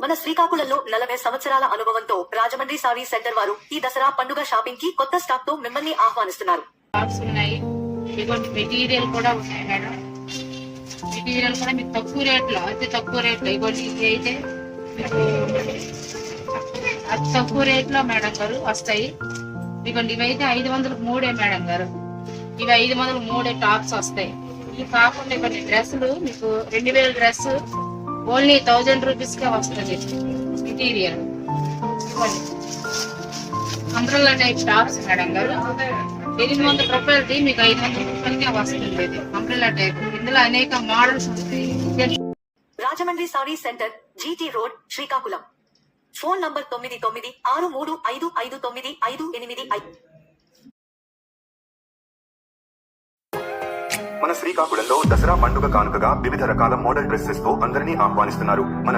మన శ్రీకాకుళంలో 40 సంవత్సరాల అనుభవంతో రాజమండ్రి సారీ సెంటర్ వారు ఈ దసరా పండుగ షాపింగ్ కి కొత్త స్టాక్ తో మిమ్మల్ని ఆహ్వానిస్తున్నారు. మెటీరియల్ కూడా ఉన్నాయి మేడం. మెటీరియల్ కూడా మీకు తక్కువ రేట్లో, అతి తక్కువ రేట్లో ఇవ్వండి. ఇవి అయితే మీకు అతి తక్కువ రేట్లో మేడం గారు వస్తాయి. ఇవ్వండి, ఇవైతే 500 మూడే మేడం గారు. ఇవి 500 మూడే టాప్స్ వస్తాయి. ఇవి కాకుండా ఇవ్వండి డ్రెస్సులు మీకు 2000 డ్రెస్ ఓన్లీ 1000 రూపీస్ కే వస్తుంది మెటీరియల్. ఇవ్వండి అంబ్రెల్లా టైప్ టాప్స్ మేడం గారు. 800 రూపాయలది మీకు 500 రూపాయలకే వస్తుంది. ఇది అంబ్రెల్లా టైప్. ఇందులో అనేక మోడల్స్ ఉంటాయి. Rajahmundry sorry centre, GT road, Srikakulam. Phone number 9963555955. మన శ్రీకాకుళంలో దసరా పండుగ కానుకగా వివిధ రకాల మోడల్ డ్రెస్సెస్ తో అందరినీ ఆహ్వానిస్తున్నారు మన